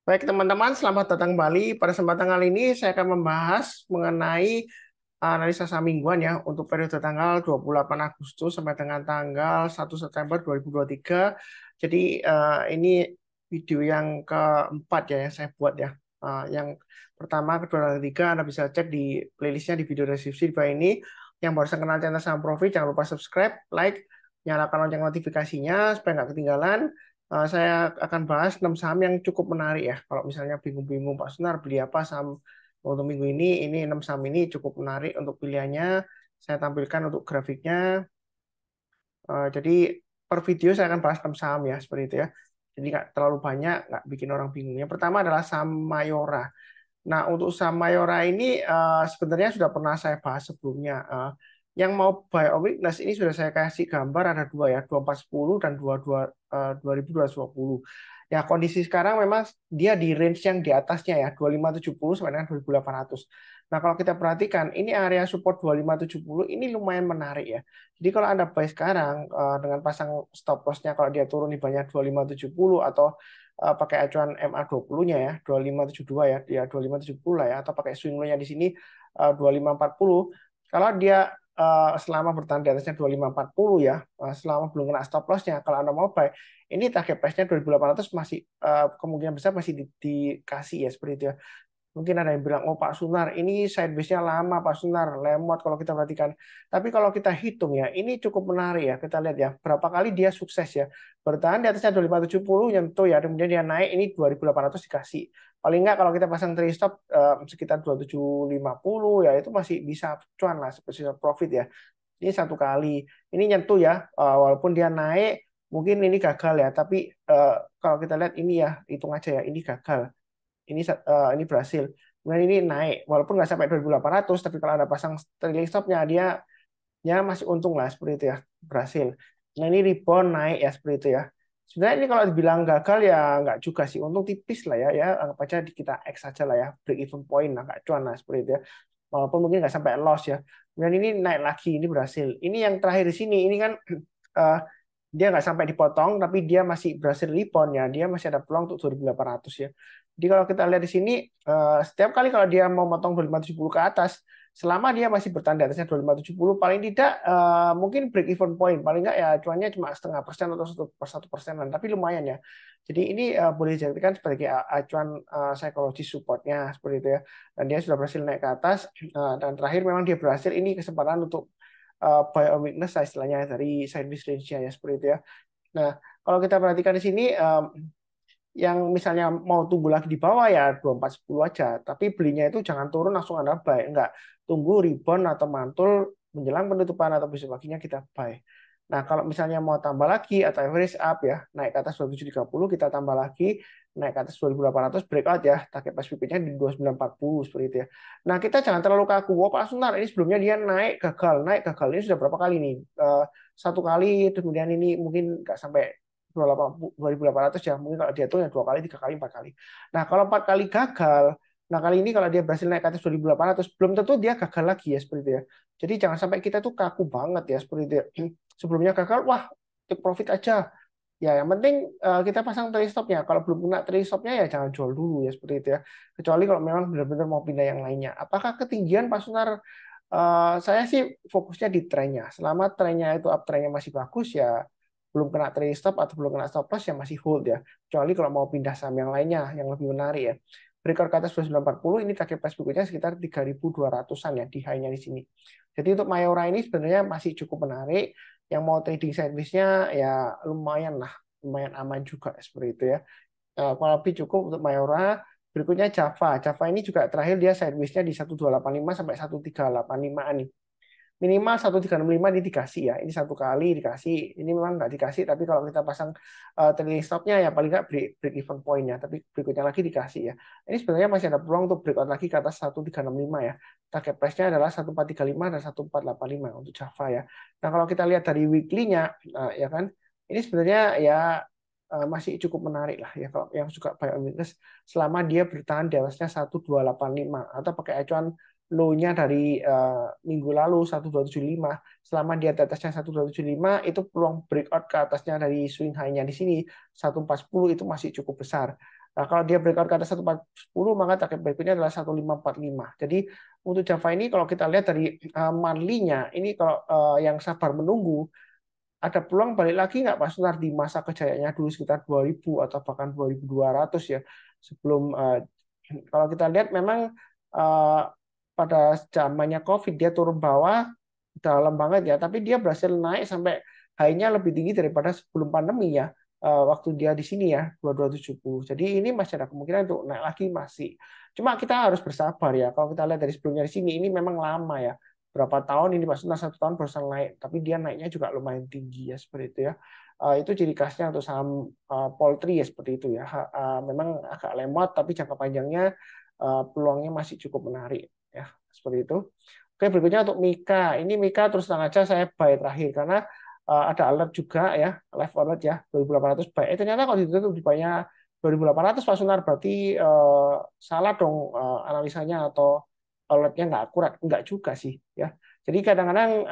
Baik teman-teman, selamat datang kembali. Pada kesempatan kali ini saya akan membahas mengenai analisa saham mingguan ya untuk periode tanggal 28 Agustus sampai dengan tanggal 1 September 2023. Jadi ini video yang keempat ya yang saya buat ya. Yang pertama, kedua, dan ketiga Anda bisa cek di playlistnya di video deskripsi di bawah ini. Yang baru kenal channel Saham Profit, jangan lupa subscribe, like, nyalakan lonceng notifikasinya supaya nggak ketinggalan. Saya akan bahas 6 saham yang cukup menarik ya. Kalau misalnya bingung-bingung Pak Sunar beli apa saham untuk minggu ini 6 saham ini cukup menarik untuk pilihannya. Saya tampilkan untuk grafiknya. Jadi per video saya akan bahas 6 saham ya, seperti itu ya. Jadi nggak terlalu banyak, nggak bikin orang bingung. Yang pertama adalah saham Mayora. Nah, untuk saham Mayora ini sebenarnya sudah pernah saya bahas sebelumnya. Yang mau buy on weakness ini sudah saya kasih gambar ada dua ya, 2410 dan 2220. Ya, kondisi sekarang memang dia di range yang di atasnya ya, 2570 sampai dengan 2800. Nah, kalau kita perhatikan ini area support 2570 ini lumayan menarik ya. Jadi kalau Anda buy sekarang dengan pasang stop loss-nya kalau dia turun di banyak 2570 atau pakai acuan MA20-nya ya, 2572 ya, dia 2570 lah ya, atau pakai swing low-nya di sini 2540. Kalau dia selama bertahan di atasnya 2540 ya, selama belum kena stop loss-nya, kalau Anda mau buy, ini target price-nya 2800 masih kemungkinan besar masih dikasih ya seperti itu ya. Mungkin ada yang bilang, oh Pak Sunar, ini sidebase-nya lama Pak Sunar, lemot kalau kita perhatikan. Tapi kalau kita hitung ya, ini cukup menarik ya. Kita lihat ya, berapa kali dia sukses ya. Bertahan di atasnya 2570, nyentuh ya, kemudian dia naik, ini 2800 dikasih. Paling nggak kalau kita pasang trade stop sekitar 2750 ya, itu masih bisa cuan lah, bisa profit ya. Ini satu kali. Ini nyentuh ya, walaupun dia naik, mungkin ini gagal ya. Tapi kalau kita lihat ini ya, hitung aja ya, ini gagal ini berhasil. Kemudian ini naik, walaupun nggak sampai 2.800, tapi kalau Anda pasang trailing stopnya, dia masih untung lah seperti itu ya, berhasil. Nah ini rebound naik ya seperti itu ya. Sebenarnya ini kalau dibilang gagal ya nggak juga sih, untung tipis lah ya, anggap aja kita X aja lah ya, break even point lah, nggak cuan lah seperti itu ya. Walaupun mungkin nggak sampai loss ya. Kemudian ini naik lagi, ini berhasil. Ini yang terakhir di sini, ini kan eh, dia nggak sampai dipotong, tapi dia masih berhasil rebound ya, dia masih ada peluang untuk 2.800 ya. Jadi kalau kita lihat di sini, setiap kali kalau dia mau motong 2.570 ke atas, selama dia masih bertahan di atasnya 2.570, paling tidak mungkin break even point, paling nggak ya cuannya cuma 0,5% atau 1%, tapi lumayan ya. Jadi ini boleh dijadikan sebagai acuan psikologis supportnya seperti itu ya. Dan dia sudah berhasil naik ke atas, dan terakhir memang dia berhasil ini kesempatan untuk buy on weakness istilahnya dari sideways range-nya ya seperti itu ya. Nah, kalau kita perhatikan di sini yang misalnya mau tunggu lagi di bawah ya 2410 aja, tapi belinya itu jangan turun langsung Anda buy, enggak. Tunggu rebound atau mantul menjelang penutupan atau besok paginya kita buy. Nah, kalau misalnya mau tambah lagi atau average up ya, naik ke atas 2730 kita tambah lagi, naik ke atas 2800 breakout ya, target price PP-nya di 2940 seperti itu ya. Nah, kita jangan terlalu kaku. Wah, Pak Sunar, ini sebelumnya dia naik gagal. Ini sudah berapa kali nih? Satu kali, kemudian ini mungkin nggak sampai 2800 ya, mungkin kalau dia tuh ya 2 kali, 3 kali, 4 kali. Nah, kalau 4 kali gagal, nah kali ini kalau dia berhasil naik ke atas 2800, belum tentu dia gagal lagi ya seperti itu ya. Jadi jangan sampai kita tuh kaku banget ya seperti itu ya. Sebelumnya gagal, wah take profit aja. Ya, yang penting kita pasang trade stopnya. Kalau belum kena trade stopnya ya jangan jual dulu ya seperti itu ya. Kecuali kalau memang benar-benar mau pindah yang lainnya. Apakah ketinggian Pak Sunar? Saya sih fokusnya di trennya. Selama trennya itu uptrendnya masih bagus ya belum kena trailing stop atau belum kena stop loss ya masih hold ya. Kecuali kalau mau pindah saham yang lainnya yang lebih menarik ya. Breakout ke atas 2940 ini target price berikutnya sekitar 3.200-an ya di high-nya di sini. Jadi untuk Mayora ini sebenarnya masih cukup menarik. Yang mau trading sideways-nya ya lumayan lah, lumayan aman juga seperti itu ya. Kalau lebih cukup untuk Mayora. Berikutnya Java. Java ini juga terakhir dia sideways-nya di 1285 sampai 1385 nih. Minimal 1365 ini dikasih ya. Ini satu kali dikasih. Ini memang nggak dikasih, tapi kalau kita pasang trailing stopnya ya paling nggak break even point-nya. Tapi berikutnya lagi dikasih ya. Ini sebenarnya masih ada peluang untuk breakout lagi ke atas 1365 ya. Target price-nya adalah 1435 dan 1485 untuk Java ya. Nah kalau kita lihat dari weekly-nya, ya kan, ini sebenarnya ya masih cukup menarik lah ya kalau yang suka buy on weakness selama dia bertahan di atasnya 1285 atau pakai acuan low-nya dari minggu lalu 1275. Selama dia di atasnya 1275 itu peluang breakout ke atasnya dari swing high-nya di sini 1410 itu masih cukup besar. Nah, kalau dia breakout ke atas 1410 maka target berikutnya adalah 1545. Jadi untuk Java ini kalau kita lihat dari monthly-nya ini kalau yang sabar menunggu ada peluang balik lagi nggak Pak Sunar di masa kejayaannya dulu sekitar 2000 atau bahkan 2200 ya sebelum kalau kita lihat memang eh, pada zamannya COVID dia turun bawah dalam banget ya tapi dia berhasil naik sampai high-nya lebih tinggi daripada sebelum pandemi ya waktu dia di sini ya 2270. Jadi ini masih ada kemungkinan untuk naik lagi masih. Cuma kita harus bersabar ya. Kalau kita lihat dari sebelumnya di sini ini memang lama ya berapa tahun ini Pak Sunar 1 tahun baru naik, tapi dia naiknya juga lumayan tinggi ya seperti itu ya. Itu ciri khasnya untuk saham poultry ya seperti itu ya. Memang agak lemot, tapi jangka panjangnya peluangnya masih cukup menarik ya seperti itu. Oke berikutnya untuk Mika. Ini Mika terus terang aja saya buy terakhir karena ada alert juga ya, live alert ya 2800 buy. Ternyata kalau ditutup di bawahnya 2800 Pak Sunar berarti salah dong analisanya atau alertnya nggak akurat, nggak juga sih ya. Jadi kadang-kadang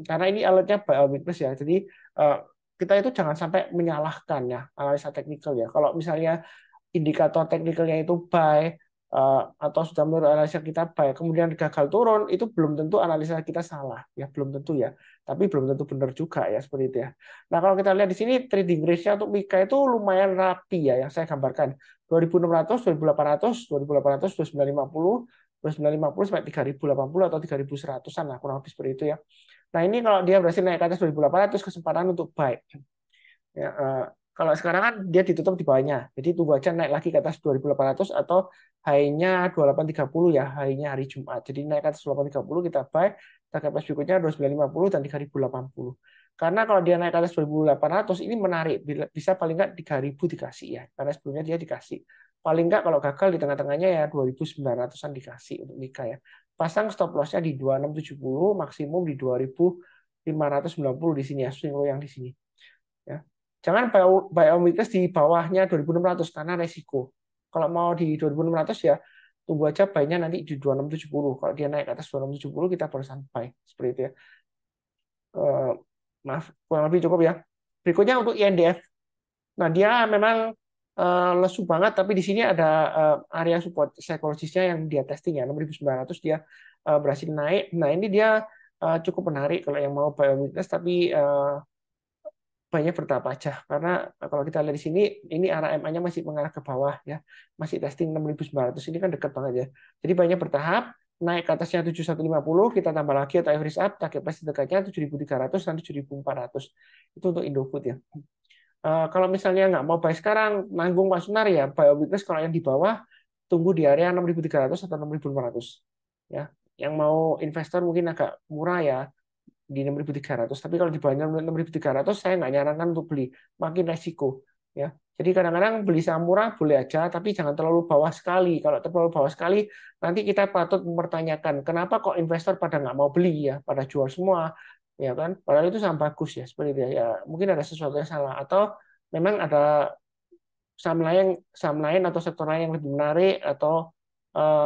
karena ini alertnya buy all weakness ya, jadi uh, kita itu jangan sampai menyalahkan ya analisa teknikal ya. Kalau misalnya indikator teknikalnya itu buy atau sudah menurut analisa kita buy kemudian gagal turun itu belum tentu analisa kita salah ya belum tentu ya tapi belum tentu benar juga ya seperti itu ya. Nah kalau kita lihat di sini trading range-nya untuk Mika itu lumayan rapi ya yang saya gambarkan 2600, 2800, 2800, 2950, 2950 sampai 3080 atau 3100-an lah kurang lebih seperti itu ya. Nah ini kalau dia berhasil naik ke atas 2800 kesempatan untuk buy. Ya, kalau sekarang kan dia ditutup di bawahnya, jadi tunggu aja naik lagi ke atas 2800 atau high-nya 2830 ya, high-nya hari Jumat. Jadi naik ke atas 2830 kita buy, target price berikutnya 2950 dan 3080. Karena kalau dia naik ke atas 2800 ini menarik, bisa paling nggak 3000 dikasih ya, karena sebelumnya dia dikasih. Paling nggak kalau gagal di tengah-tengahnya ya 2900-an dikasih untuk Mika ya. Pasang stop loss-nya di 2670, maksimum di 2590 di sini ya, swing low yang di sini. Ya. Jangan buy on weakness di bawahnya 2600 karena resiko. Kalau mau di 2600 ya tunggu aja buy-nya nanti di 2670. Kalau dia naik ke atas 2670 kita barusan buy seperti itu ya. Maaf, kurang lebih cukup ya. Berikutnya untuk INDF. Nah, dia memang lesu banget tapi di sini ada area support psikologisnya yang dia testing ya 6900 dia berhasil naik. Nah, ini dia cukup menarik kalau yang mau buy on weakness tapi banyak bertahap aja karena kalau kita lihat di sini ini arah MA-nya masih mengarah ke bawah ya masih testing 6.900 ini kan dekat banget ya jadi banyak bertahap naik ke atasnya 7150 kita tambah lagi atau average up target price dekatnya 7.300 dan 7.400 itu untuk Indofood ya. Kalau misalnya nggak mau buy sekarang nanggung Pak Sunar ya buy weakness kalau yang di bawah tunggu di area 6.300 atau 6.500 ya yang mau investor mungkin agak murah ya di 6.300. Tapi kalau di bawah 6.300 saya nggak nyarankan untuk beli, makin resiko. Ya, jadi kadang-kadang beli saham murah boleh aja, tapi jangan terlalu bawah sekali. Kalau terlalu bawah sekali, nanti kita patut mempertanyakan kenapa kok investor pada nggak mau beli ya, pada jual semua, ya kan? Padahal itu saham bagus ya, seperti itu ya. Ya, mungkin ada sesuatu yang salah atau memang ada saham lain atau sektor lain yang lebih menarik atau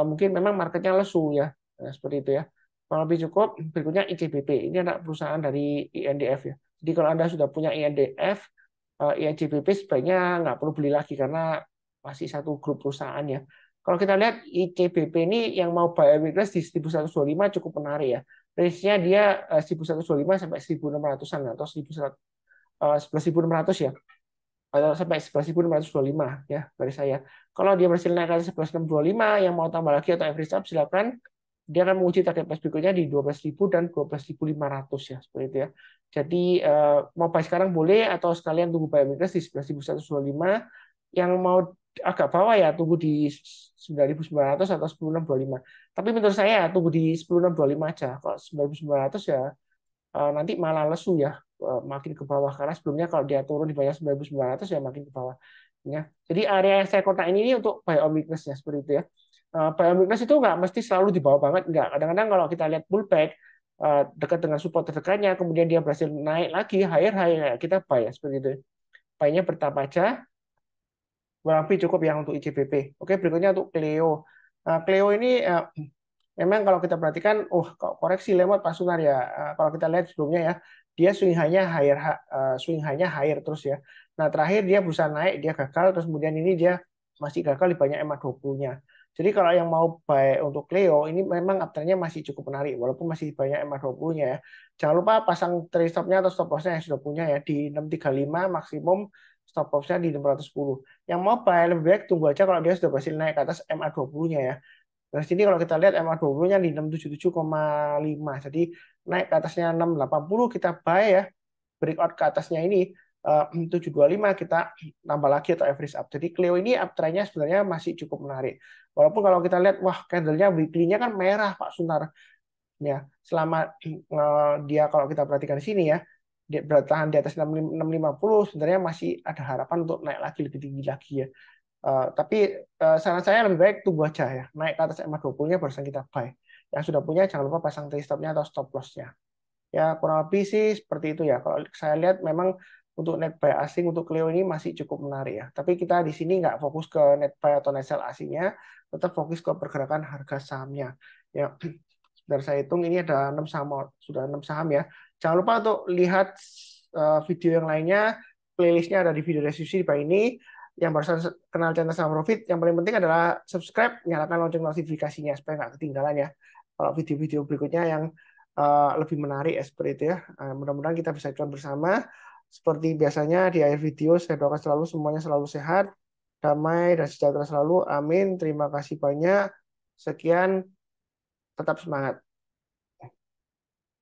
mungkin memang marketnya lesu ya. Nah, seperti itu ya. Kalau lebih cukup, berikutnya ICBP. Ini anak perusahaan dari INDF ya. Jadi kalau Anda sudah punya INDF, ICBP sebaiknya nggak perlu beli lagi karena masih satu grup perusahaan ya. Kalau kita lihat ICBP ini yang mau buy weakness di 1125 cukup menarik ya. Range-nya dia 1125 sampai 1600-an atau 11.600 ya atau sampai 11.625 ya dari saya. Kalau dia berhasil naik ke 11.625 yang mau tambah lagi atau average up silakan. Dia akan menguji target price berikutnya di 12.000 dan 12.500 ya seperti itu ya. Jadi mau buy sekarang boleh atau sekalian tunggu buy weakness di 11.125 yang mau agak bawah ya tunggu di 9.900 atau 10.625. Tapi menurut saya tunggu di 10.625 aja. Kalau 9.900 ya nanti malah lesu ya makin ke bawah karena sebelumnya kalau dia turun di bawah 9.900 ya makin ke bawah ya. Jadi area yang saya kotak ini untuk buy on weakness ya seperti itu ya. Buy on weakness itu nggak mesti selalu di bawah banget nggak. Kadang-kadang kalau kita lihat pullback dekat dengan support terdekatnya kemudian dia berhasil naik lagi higher high ya, kita buy ya seperti itu. Buy-nya bertahap aja. Kurang lebih cukup yang untuk ICBP. Oke, berikutnya untuk Cleo. Cleo ini memang kalau kita perhatikan, oh kok koreksi lemot Pak Sunar ya. Kalau kita lihat sebelumnya ya, dia swing high-nya higher, swing high-nya higher terus ya. Nah terakhir dia berusaha naik, dia gagal, terus kemudian ini dia masih gagal di banyak EMA 20-nya. Jadi kalau yang mau buy untuk Cleo, ini memang uptrend-nya masih cukup menarik, walaupun masih banyak EMA 20-nya ya. Jangan lupa pasang trade stop-nya atau stop loss-nya yang sudah punya ya, di 635 maksimum, stop loss-nya di 610. Yang mau buy lebih baik tunggu aja kalau dia sudah berhasil naik ke atas MA 20-nya ya. Dari sini kalau kita lihat MA 20-nya di 677,5. Jadi naik ke atasnya 680 kita buy ya. Breakout ke atasnya ini 725 kita tambah lagi atau average up. Jadi Clio ini uptrend-nya sebenarnya masih cukup menarik. Walaupun kalau kita lihat wah candle-nya weekly-nya kan merah Pak Sunar. Ya, selama dia kalau kita perhatikan di sini ya, dia bertahan di atas 650 sebenarnya masih ada harapan untuk naik lagi lebih tinggi lagi ya. Tapi saran saya lebih baik tunggu aja ya. Naik ke atas MA 20-nya barusan kita buy. Yang sudah punya jangan lupa pasang trade stop-nya atau stop loss-nya. Ya kurang lebih sih seperti itu ya. Kalau saya lihat memang untuk net buy asing untuk Clio ini masih cukup menarik ya. Tapi kita di sini nggak fokus ke net buy atau net sell asingnya, tetap fokus ke pergerakan harga sahamnya. Ya, dari saya hitung ini ada 6 saham, sudah 6 saham ya. Jangan lupa untuk lihat video yang lainnya, playlistnya ada di video deskripsi di bawah ini. Yang barusan kenal channel Saham Profit, yang paling penting adalah subscribe, nyalakan lonceng notifikasinya supaya nggak ketinggalan ya. Kalau video-video berikutnya yang lebih menarik ya seperti itu ya. Mudah-mudahan kita bisa jalan bersama. Seperti biasanya di akhir video saya doakan selalu semuanya selalu sehat, damai dan sejahtera selalu. Amin. Terima kasih banyak. Sekian, tetap semangat.